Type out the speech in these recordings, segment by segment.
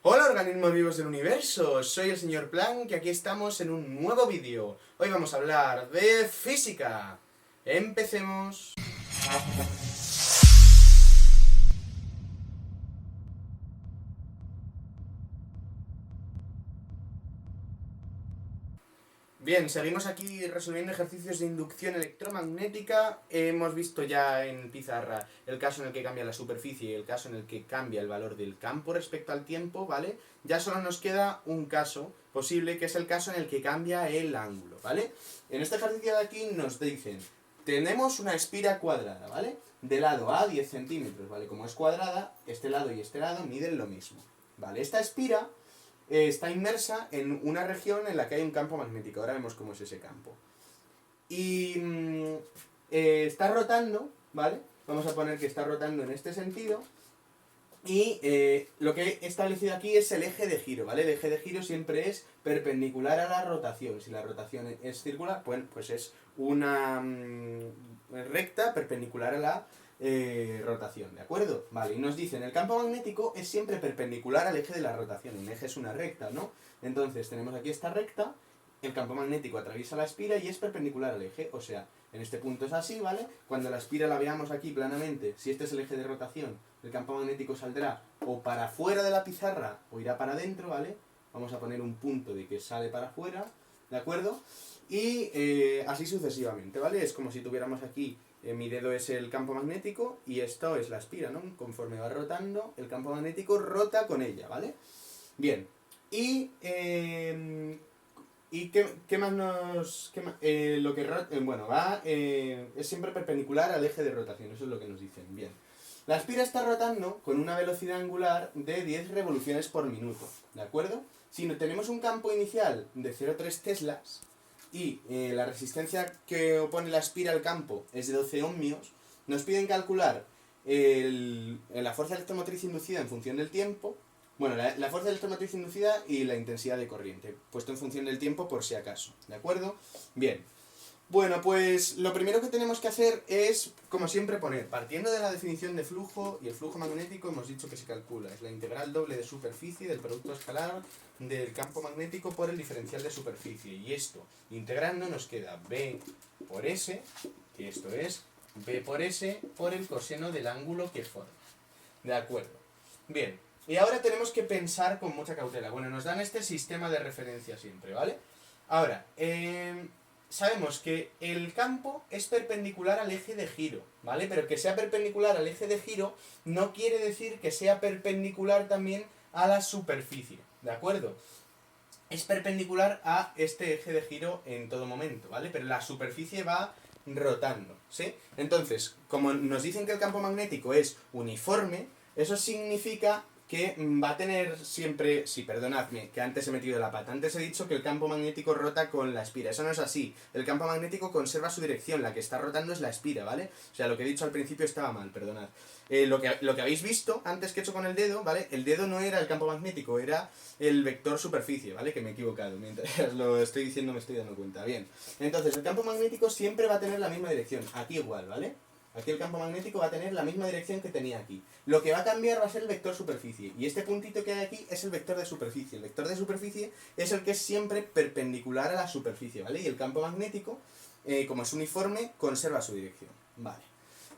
Hola organismos vivos del universo, soy el señor Planck y aquí estamos en un nuevo vídeo. Hoy vamos a hablar de física. Empecemos. Bien, seguimos aquí resolviendo ejercicios de inducción electromagnética. Hemos visto ya en pizarra el caso en el que cambia la superficie y el caso en el que cambia el valor del campo respecto al tiempo, ¿vale? Ya solo nos queda un caso posible, que es el caso en el que cambia el ángulo, ¿vale? En este ejercicio de aquí nos dicen, tenemos una espira cuadrada, ¿vale? De lado A 10 centímetros, ¿vale? Como es cuadrada, este lado y este lado miden lo mismo, ¿vale? Esta espira está inmersa en una región en la que hay un campo magnético. Ahora vemos cómo es ese campo. Y está rotando, ¿vale? Vamos a poner que está rotando en este sentido. Y lo que he establecido aquí es el eje de giro, ¿vale? El eje de giro siempre es perpendicular a la rotación. Si la rotación es circular, pues es una recta perpendicular a la rotación, ¿de acuerdo? Vale, y nos dicen, el campo magnético es siempre perpendicular al eje de la rotación. Un eje es una recta, ¿no? Entonces tenemos aquí esta recta, el campo magnético atraviesa la espira y es perpendicular al eje, o sea, en este punto es así, ¿vale? Cuando la espira la veamos aquí planamente, si este es el eje de rotación, el campo magnético saldrá o para fuera de la pizarra o irá para adentro, ¿vale? Vamos a poner un punto de que sale para afuera, ¿de acuerdo? Y así sucesivamente, ¿vale? Es como si tuviéramos aquí, mi dedo es el campo magnético y esto es la espira, ¿no? Conforme va rotando, el campo magnético rota con ella, ¿vale? Bien, y... ¿Y qué más nos...? Lo que bueno, es siempre perpendicular al eje de rotación, eso es lo que nos dicen. Bien. La espira está rotando con una velocidad angular de 10 revoluciones por minuto, ¿de acuerdo? Si tenemos un campo inicial de 0,3 teslas y la resistencia que opone la espira al campo es de 12 ohmios, nos piden calcular la fuerza electromotriz inducida en función del tiempo. Bueno, la fuerza electromotriz inducida y la intensidad de corriente, puesto en función del tiempo por si acaso, ¿de acuerdo? Bien. Bueno, pues lo primero que tenemos que hacer es, como siempre, poner, partiendo de la definición de flujo, y el flujo magnético hemos dicho que se calcula, es la integral doble de superficie del producto escalar del campo magnético por el diferencial de superficie. Y esto, integrando, nos queda B por S, que esto es B por S por el coseno del ángulo que forma. ¿De acuerdo? Bien. Y ahora tenemos que pensar con mucha cautela. Bueno, nos dan este sistema de referencia siempre, ¿vale? Ahora, sabemos que el campo es perpendicular al eje de giro, ¿vale? Pero que sea perpendicular al eje de giro no quiere decir que sea perpendicular también a la superficie, ¿de acuerdo? Es perpendicular a este eje de giro en todo momento, ¿vale? Pero la superficie va rotando, ¿sí? Entonces, como nos dicen que el campo magnético es uniforme, eso significa que va a tener siempre... Sí, perdonadme, que antes he metido la pata. Antes he dicho que el campo magnético rota con la espira. Eso no es así. El campo magnético conserva su dirección. La que está rotando es la espira, ¿vale? O sea, lo que he dicho al principio estaba mal, perdonad. Lo que habéis visto antes que he hecho con el dedo, ¿vale? El dedo no era el campo magnético, era el vector superficie, ¿vale? Que me he equivocado. Mientras lo estoy diciendo me estoy dando cuenta. Bien. Entonces, el campo magnético siempre va a tener la misma dirección. Aquí igual, ¿vale? Aquí el campo magnético va a tener la misma dirección que tenía aquí. Lo que va a cambiar va a ser el vector superficie. Y este puntito que hay aquí es el vector de superficie. El vector de superficie es el que es siempre perpendicular a la superficie, ¿vale? Y el campo magnético, como es uniforme, conserva su dirección. Vale.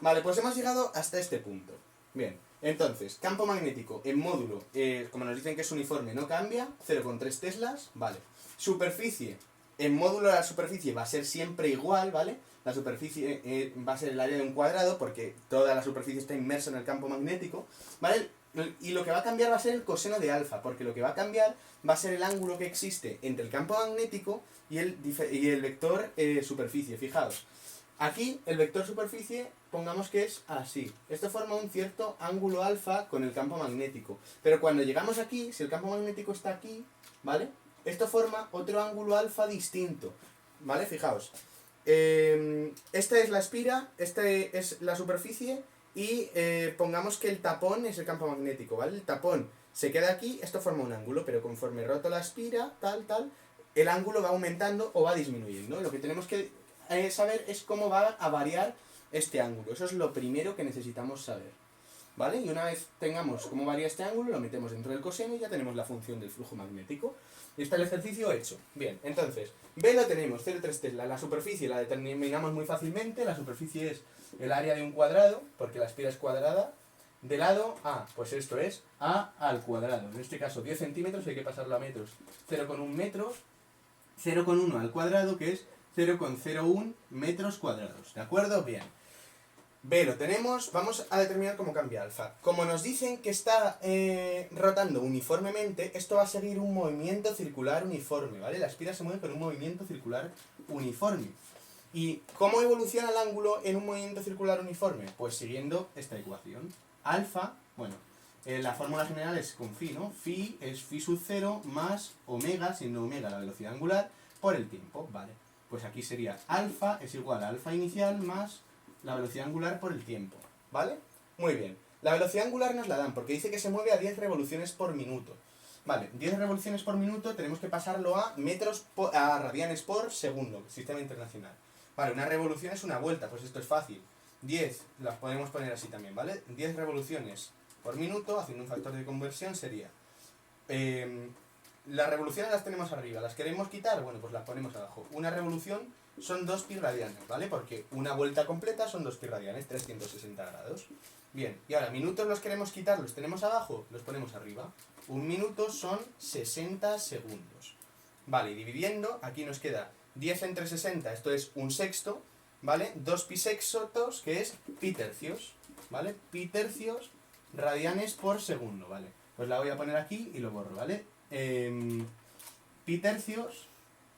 Vale, pues hemos llegado hasta este punto. Bien. Entonces, campo magnético en módulo, como nos dicen que es uniforme, no cambia. 0,3 teslas. Vale. Superficie. En módulo de la superficie va a ser siempre igual, ¿vale? La superficie va a ser el área de un cuadrado porque toda la superficie está inmersa en el campo magnético, ¿vale? Y lo que va a cambiar va a ser el coseno de alfa, porque lo que va a cambiar va a ser el ángulo que existe entre el campo magnético y el vector superficie. Fijaos, aquí el vector superficie, pongamos que es así. Esto forma un cierto ángulo alfa con el campo magnético. Pero cuando llegamos aquí, si el campo magnético está aquí, ¿vale? Esto forma otro ángulo alfa distinto, ¿vale? Fijaos. Esta es la espira, esta es la superficie y pongamos que el tapón es el campo magnético, ¿vale? El tapón se queda aquí, esto forma un ángulo, pero conforme roto la espira, el ángulo va aumentando o va disminuyendo. Lo que tenemos que saber es cómo va a variar este ángulo. Eso es lo primero que necesitamos saber. ¿vale? Y una vez tengamos cómo varía este ángulo, lo metemos dentro del coseno y ya tenemos la función del flujo magnético. Y está el ejercicio hecho. Bien, entonces, B lo tenemos, 0,3 Tesla. La superficie la determinamos muy fácilmente. La superficie es el área de un cuadrado, porque la espira es cuadrada. De lado A, pues esto es A al cuadrado. En este caso 10 centímetros, hay que pasarlo a metros. 0,1 metros, 0,1 al cuadrado, que es 0,01 metros cuadrados. ¿De acuerdo? Bien. B lo tenemos, vamos a determinar cómo cambia alfa. Como nos dicen que está rotando uniformemente, esto va a seguir un movimiento circular uniforme, ¿vale? La espira se mueve con un movimiento circular uniforme. ¿Y cómo evoluciona el ángulo en un movimiento circular uniforme? Pues siguiendo esta ecuación. Alfa, bueno, la fórmula general es con phi, ¿no? Phi es phi sub 0 más omega, siendo omega la velocidad angular, por el tiempo, ¿vale? Pues aquí sería alfa es igual a alfa inicial más la velocidad angular por el tiempo, ¿vale? Muy bien. La velocidad angular nos la dan porque dice que se mueve a 10 revoluciones por minuto. Vale, 10 revoluciones por minuto tenemos que pasarlo a a radianes por segundo, sistema internacional. Vale, una revolución es una vuelta, pues esto es fácil. 10, las podemos poner así también, ¿vale? 10 revoluciones por minuto, haciendo un factor de conversión, sería... las revoluciones las tenemos arriba, ¿las queremos quitar? Bueno, pues las ponemos abajo. Una revolución son 2 pi radianes, ¿vale? Porque una vuelta completa son 2 pi radianes, 360 grados. Bien, y ahora, minutos los queremos quitar, ¿los tenemos abajo? Los ponemos arriba. Un minuto son 60 segundos. Vale, y dividiendo, aquí nos queda 10 entre 60, esto es un sexto, ¿vale? 2 pi sextos, que es pi tercios, ¿vale? Pi tercios radianes por segundo, ¿vale? Pues la voy a poner aquí y lo borro, ¿vale? Pi tercios,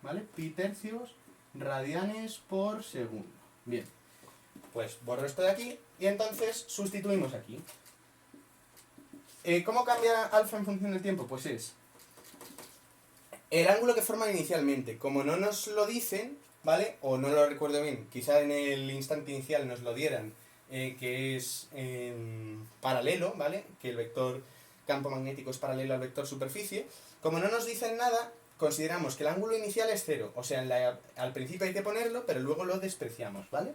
¿vale? Pi tercios radianes por segundo. Bien, pues borro esto de aquí y entonces sustituimos aquí. ¿Cómo cambia alfa en función del tiempo? Pues es el ángulo que forman inicialmente. Como no nos lo dicen, ¿vale? O no lo recuerdo bien, quizá en el instante inicial nos lo dieran, que es paralelo, ¿vale? Que el vector campo magnético es paralelo al vector superficie. Como no nos dicen nada, consideramos que el ángulo inicial es 0. O sea, al principio hay que ponerlo, pero luego lo despreciamos, ¿vale?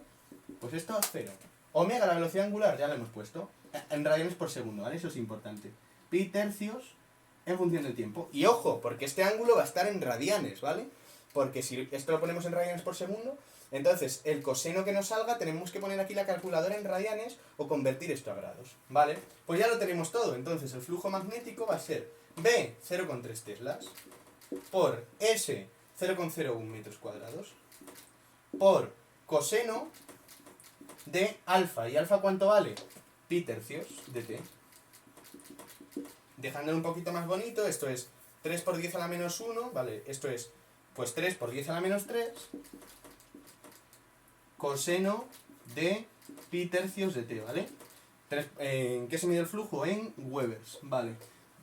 Pues esto es 0. Omega, la velocidad angular, ya lo hemos puesto. En radianes por segundo, ¿vale? Eso es importante. Pi tercios en función del tiempo. Y ojo, porque este ángulo va a estar en radianes, ¿vale? Porque si esto lo ponemos en radianes por segundo, entonces el coseno que nos salga tenemos que poner aquí la calculadora en radianes o convertir esto a grados, ¿vale? Pues ya lo tenemos todo. Entonces el flujo magnético va a ser B, 0,3 teslas, por S, 0,01 metros cuadrados, por coseno de alfa. ¿Y alfa cuánto vale? Pi tercios de t. Dejándolo un poquito más bonito, esto es 3 por 10 a la menos 1, ¿vale? Esto es, pues 3 por 10 a la menos 3, coseno de pi tercios de t, ¿vale? ¿En qué se mide el flujo? En Webers, ¿vale?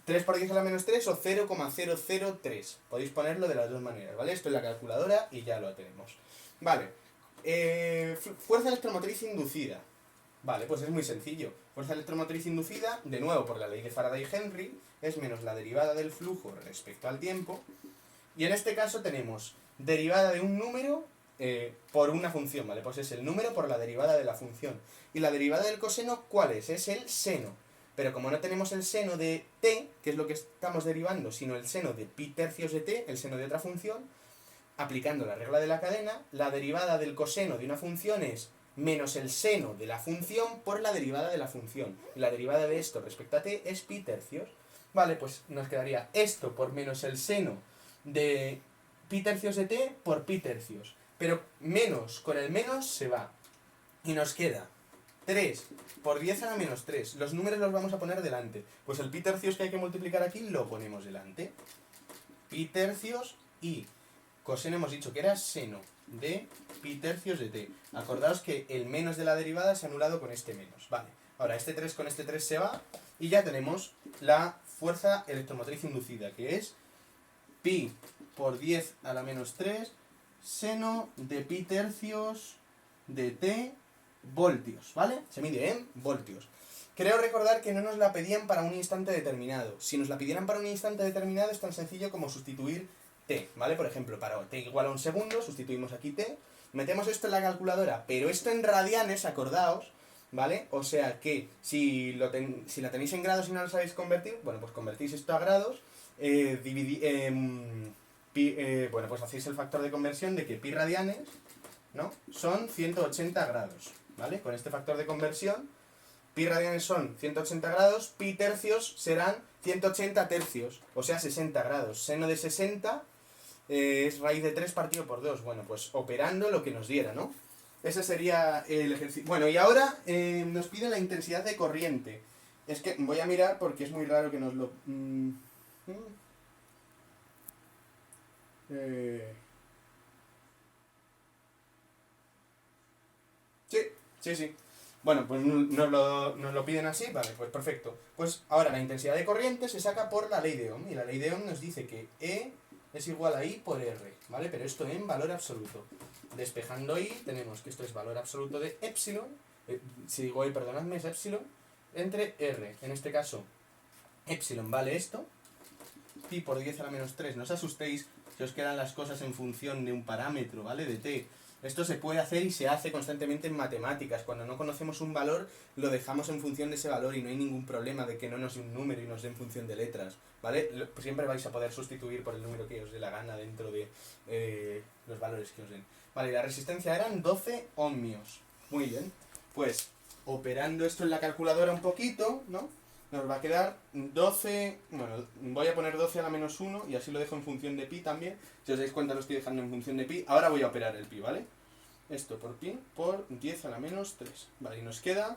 3 por 10 a la menos 3 o 0,003. Podéis ponerlo de las dos maneras, ¿vale? Esto es la calculadora y ya lo tenemos. Vale. Fuerza electromotriz inducida. Vale, pues es muy sencillo. Fuerza electromotriz inducida, de nuevo por la ley de Faraday-Henry, es menos la derivada del flujo respecto al tiempo. Y en este caso tenemos derivada de un número por una función, ¿vale? Pues es el número por la derivada de la función. Y la derivada del coseno, ¿cuál es? Es el seno. Pero como no tenemos el seno de t, que es lo que estamos derivando, sino el seno de pi tercios de t, el seno de otra función, aplicando la regla de la cadena, la derivada del coseno de una función es menos el seno de la función por la derivada de la función. Y la derivada de esto respecto a t es pi tercios. Vale, pues nos quedaría esto por menos el seno de pi tercios de t por pi tercios. Pero menos con el menos se va. Y nos queda 3 por 10 a la menos 3. Los números los vamos a poner delante. Pues el pi tercios que hay que multiplicar aquí lo ponemos delante. Pi tercios y coseno hemos dicho que era seno de pi tercios de t. Acordaos que el menos de la derivada se ha anulado con este menos. Vale. Ahora este 3 con este 3 se va y ya tenemos la fuerza electromotriz inducida, que es pi por 10 a la menos 3 seno de pi tercios de t voltios, ¿vale? Se mide en voltios. Creo recordar que no nos la pedían para un instante determinado. Si nos la pidieran para un instante determinado es tan sencillo como sustituir t, ¿vale? Por ejemplo, para t igual a un segundo, sustituimos aquí t, metemos esto en la calculadora, pero esto en radianes, acordaos, ¿vale? O sea que si la tenéis en grados y no lo sabéis convertir, bueno, pues convertís esto a grados, bueno, pues hacéis el factor de conversión de que pi radianes, ¿no? Son 180 grados, ¿vale? Con este factor de conversión, pi radianes son 180 grados, pi tercios serán 180 tercios, o sea 60 grados. Seno de 60 es raíz de 3 partido por 2. Bueno, pues operando lo que nos diera, ¿no? Ese sería el ejercicio. Bueno, y ahora nos piden la intensidad de corriente. Es que voy a mirar porque es muy raro que nos lo... Sí, sí, sí. Bueno, pues nos lo piden así, vale, pues perfecto. Pues ahora la intensidad de corriente se saca por la ley de Ohm, y la ley de Ohm nos dice que E es igual a I por R, ¿vale? Pero esto en valor absoluto. Despejando I, tenemos que esto es valor absoluto de epsilon, si digo I, perdonadme, es epsilon, entre R. En este caso, epsilon vale esto, pi por 10 a la menos 3. No os asustéis si os quedan las cosas en función de un parámetro, ¿vale? De t. Esto se puede hacer y se hace constantemente en matemáticas. Cuando no conocemos un valor, lo dejamos en función de ese valor y no hay ningún problema de que no nos dé un número y nos dé en función de letras, ¿vale? Siempre vais a poder sustituir por el número que os dé la gana dentro de los valores que os den. Vale, la resistencia eran 12 ohmios. Muy bien. Pues, operando esto en la calculadora un poquito, ¿no? Nos va a quedar 12, bueno, voy a poner 12 a la menos 1 y así lo dejo en función de pi también. Si os dais cuenta lo estoy dejando en función de pi. Ahora voy a operar el pi, ¿vale? Esto por pi por 10 a la menos 3. Vale, y nos queda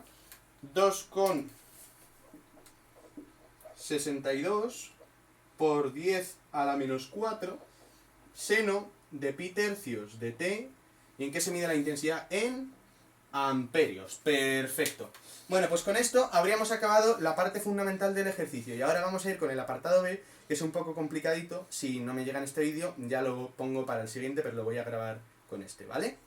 2,62 por 10 a la menos 4 seno de pi tercios de t. ¿Y en qué se mide la intensidad? En amperios. Perfecto. Bueno, pues con esto habríamos acabado la parte fundamental del ejercicio y ahora vamos a ir con el apartado B, que es un poco complicadito. Si no me llega en este vídeo ya lo pongo para el siguiente, pero lo voy a grabar con este, ¿vale?